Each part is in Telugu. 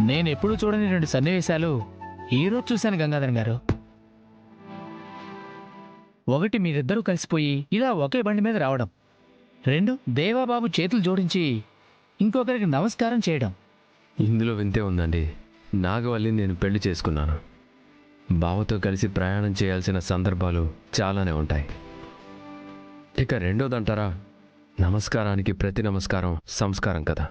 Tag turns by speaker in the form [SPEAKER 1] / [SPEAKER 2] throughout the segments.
[SPEAKER 1] నేను ఎప్పుడూ చూడని 2 సన్నివేశాలు ఈరోజు చూశాను గంగాధరం గారు. ఒకటి, మీరిద్దరూ కలిసిపోయి ఇలా ఒకే బండి మీద రావడం. 2, దేవాబాబు చేతులు జోడించి ఇంకొకరికి నమస్కారం చేయడం.
[SPEAKER 2] ఇందులో వింతే ఉందండి. నాగవల్లి నేను పెళ్లి చేసుకున్నాను. బావతో కలిసి ప్రయాణం చేయాల్సిన సందర్భాలు చాలానే ఉంటాయి. ఇక రెండోదంటారా, నమస్కారానికి ప్రతి నమస్కారం సంస్కారం కదా.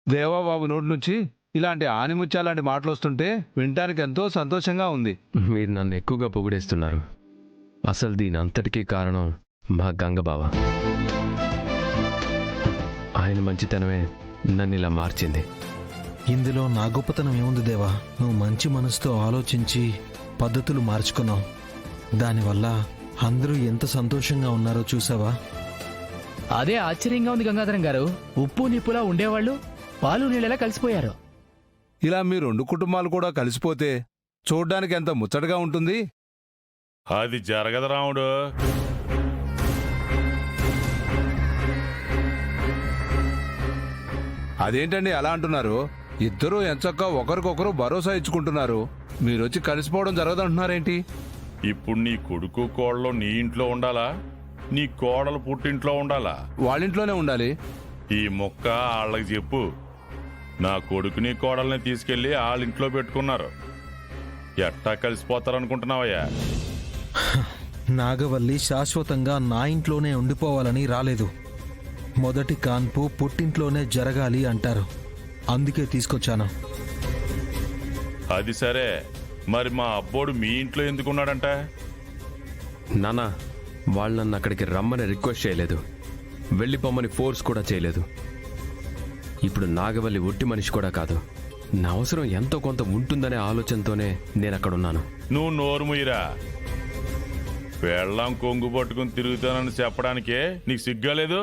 [SPEAKER 3] దేవాబాబు నోటి నుంచి ఇలాంటి ఆనిముత్యాలాంటి మాటలు వస్తుంటే వినటానికి ఎంతో సంతోషంగా ఉంది.
[SPEAKER 2] మీరు నన్ను ఎక్కువగా పొగిడేస్తున్నారు. అసలు దీని అంతటికీ కారణం మా గంగబావ. ఆయన మంచితనమే నన్ను ఇలా మార్చింది.
[SPEAKER 4] ఇందులో నా గొప్పతనం ఏముంది దేవా? నువ్వు మంచి మనసుతో ఆలోచించి పద్ధతులు మార్చుకున్నావు. దానివల్ల అందరూ ఎంత సంతోషంగా ఉన్నారో చూసావా?
[SPEAKER 1] అదే ఆశ్చర్యంగా ఉంది గంగాధరం గారు. ఉప్పు నిప్పులా ఉండేవాళ్ళు పాలు నీళ్ళలా కలిసిపోయారు.
[SPEAKER 3] ఇలా మీ 2 కుటుంబాలు కూడా కలిసిపోతే చూడ్డానికి ఎంత ముచ్చటగా ఉంటుంది.
[SPEAKER 5] అది జరగదు రాముడు.
[SPEAKER 3] అదేంటండి అలా అంటున్నారు? ఇద్దరూ ఎంచక్కా ఒకరికొకరు భరోసా ఇచ్చుకుంటున్నారు. మీరొచ్చి కలిసిపోవడం జరగదంటున్నారేంటి?
[SPEAKER 5] ఇప్పుడు నీ కొడుకు కోడలు నీ ఇంట్లో ఉండాలా, నీ కోడలు పుట్టింట్లో ఉండాలా?
[SPEAKER 3] వాళ్ళింట్లోనే ఉండాలి.
[SPEAKER 5] ఈ మొక్క వాళ్ళకి చెప్పు. నా కొడుకుని కోడల్ని తీసుకెళ్లి వాళ్ళింట్లో పెట్టుకున్నారు. ఎట్టా కలిసిపోతారనుకుంటున్నావయ్యా?
[SPEAKER 4] నాగవల్లి శాశ్వతంగా నా ఇంట్లోనే ఉండిపోవాలని రాలేదు. మొదటి కాన్పు పుట్టింట్లోనే జరగాలి అంటారు. అందుకే తీసుకొచ్చాను.
[SPEAKER 5] అది సరే, మరి మా అబ్బోడు మీ ఇంట్లో ఎందుకున్నాడంట?
[SPEAKER 2] నాన్న, వాళ్ళు నన్ను అక్కడికి రమ్మని రిక్వెస్ట్ చేయలేదు, వెళ్ళిపోమని ఫోర్స్ కూడా చేయలేదు. ఇప్పుడు నాగవల్లి ఒట్టి మనిషి కూడా కాదు. నా అవసరం ఎంతో కొంత ఉంటుందనే ఆలోచనతోనే నేను అక్కడున్నాను.
[SPEAKER 5] నువ్వు నోరు ముయ్యరా. పెళ్ళాం కొంగు పట్టుకుని తిరుగుతానని చెప్పడానికే నీకు సిగ్గాలేదు?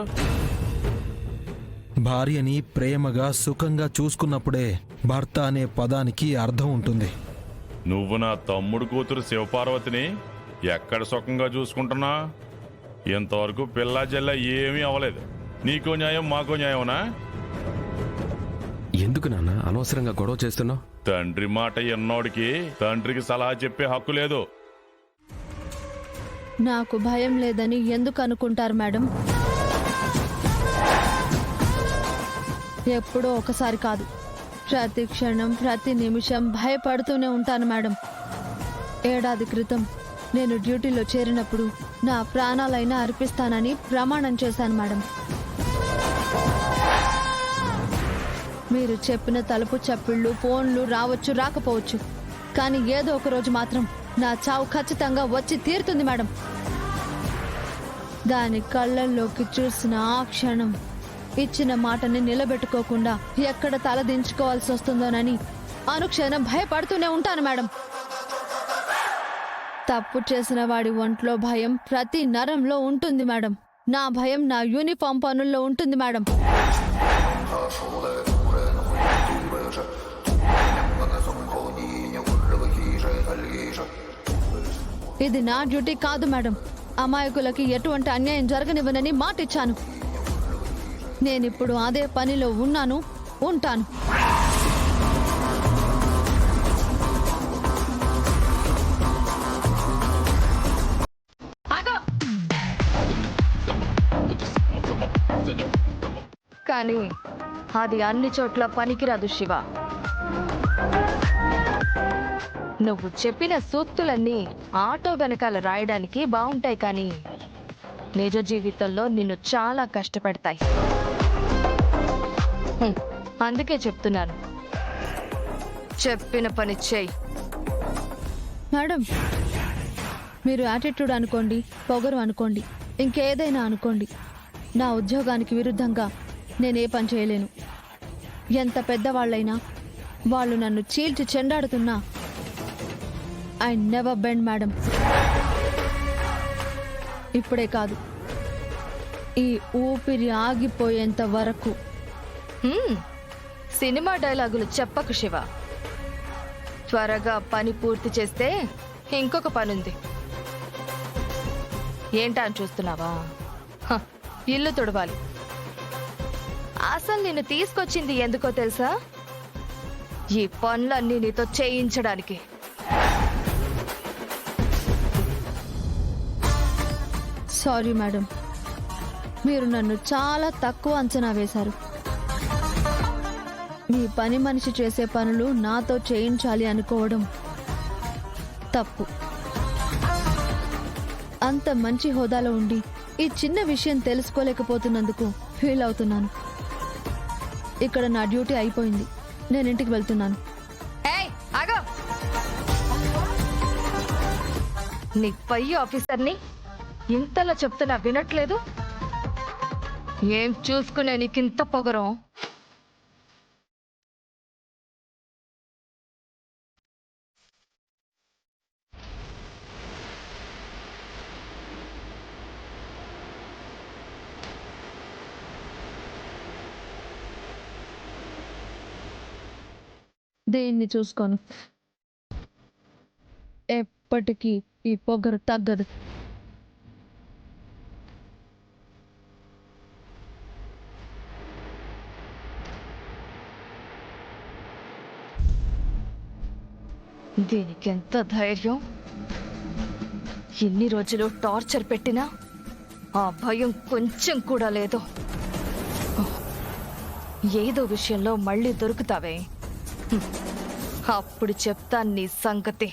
[SPEAKER 4] భార్యని ప్రేమగా సుఖంగా చూసుకున్నప్పుడే భర్త అనే పదానికి అర్థం ఉంటుంది.
[SPEAKER 5] నువ్వు నా తమ్ముడు కూతురు శివపార్వతిని ఎక్కడ సుఖంగా చూసుకుంటున్నా? ఇంతవరకు పిల్లా జల్ల ఏమీ అవ్వలేదు. నీకో న్యాయం మాకో న్యాయమనా?
[SPEAKER 2] ఎందుకు నాన్న అనవసరంగా గొడవ చేస్తున్నావు?
[SPEAKER 5] తండ్రి మాట ఎన్నోడికి తండ్రికి సలహా చెప్పే హక్కు లేదు.
[SPEAKER 6] నాకు భయం లేదని ఎందుకు అనుకుంటారు మేడం? ఎప్పుడో ఒకసారి కాదు, ప్రతి క్షణం ప్రతి నిమిషం భయపడుతూనే ఉంటాను మేడం. 1 ఏడాది క్రితం నేను డ్యూటీలో చేరినప్పుడు నా ప్రాణాలైనా అర్పిస్తానని ప్రమాణం చేశాను మేడం. మీరు చెప్పిన తలుపు చప్పిళ్ళు ఫోన్లు రావచ్చు రాకపోవచ్చు, కానీ ఏదో ఒక రోజు మాత్రం నా చావు ఖచ్చితంగా వచ్చి తీరుతుంది మేడం. దాని కళ్ళల్లోకి చూసిన ఆ క్షణం ఇచ్చిన మాటని నిలబెట్టుకోకుండా ఎక్కడ తలదించుకోవాల్సి వస్తుందోనని అనుక్షణం భయపడుతూనే ఉంటాను మేడం. తప్పు చేసిన వాడి ఒంట్లో భయం ప్రతి నరంలో ఉంటుంది మేడం. నా భయం నా యూనిఫామ్ పనుల్లో ఉంటుంది మేడం. ఇది నా డ్యూటీ కాదు మేడం. అమాయకులకి ఎటువంటి అన్యాయం జరగనివ్వనని మాటిచ్చాను. నేనిప్పుడు అదే పనిలో ఉన్నాను, ఉంటాను. కానీ అది అన్ని చోట్ల పనికిరాదు శివ. నువ్వు చెప్పిన సూక్తులన్నీ ఆటో వెనకాల రాయడానికి బాగుంటాయి, కానీ నిజ జీవితంలో నిన్ను చాలా కష్టపెడతాయి. అందుకే చెప్తున్నాను, చెప్పిన పని చేయి. మేడం, మీరు యాటిట్యూడ్ అనుకోండి, పొగరు అనుకోండి, ఇంకేదైనా అనుకోండి, నా ఉద్యోగానికి విరుద్ధంగా నేనే పని చేయలేను. ఎంత పెద్దవాళ్ళైనా వాళ్ళు నన్ను చీల్చి చెండాడుతున్నా ఐ నెవర్ బెండ్ మేడం. ఇప్పుడే కాదు, ఈ ఊపిరి ఆగిపోయేంత వరకు.
[SPEAKER 7] సినిమా డైలాగులు చెప్పకు శివ. త్వరగా పని పూర్తి చేస్తే ఇంకొక పనుంది. ఏంటా అని చూస్తున్నావా? హ, ఇల్లు తుడవాలి. అసలు నిన్ను తీసుకొచ్చింది ఎందుకో తెలుసా? ఈ పనులన్నీ నీతో చేయించడానికి.
[SPEAKER 6] సారీ మేడం, మీరు నన్ను చాలా తక్కువ అంచనా వేశారు. మీ పని మనిషి చేసే పనులు నాతో చేయించాలి అనుకోవడం తప్పు. అంత మంచి హోదాలో ఉండి ఈ చిన్న విషయం తెలుసుకోలేకపోతున్నందుకు ఫీల్ అవుతున్నాను. ఇక్కడ నా డ్యూటీ అయిపోయింది, నేను ఇంటికి వెళ్తున్నాను.
[SPEAKER 7] ఏయ్, ఆగు! నీ పై ఆఫీసర్ని ఇంతలా చెప్తున్నా వినట్లేదు. ఏం చూసుకునే నీకింత పొగరం?
[SPEAKER 6] దేన్ని చూసుకోను. ఎప్పటికీ ఈ పొగరు తగ్గదు.
[SPEAKER 7] దీనికి ఎంత ధైర్యం! ఎన్ని రోజులు టార్చర్ పెట్టినా ఆ భయం కొంచెం కూడా లేదు. ఏదో విషయంలో మళ్ళీ దొరుకుతావే, అప్పుడు చెప్తాను నీ సంగతి.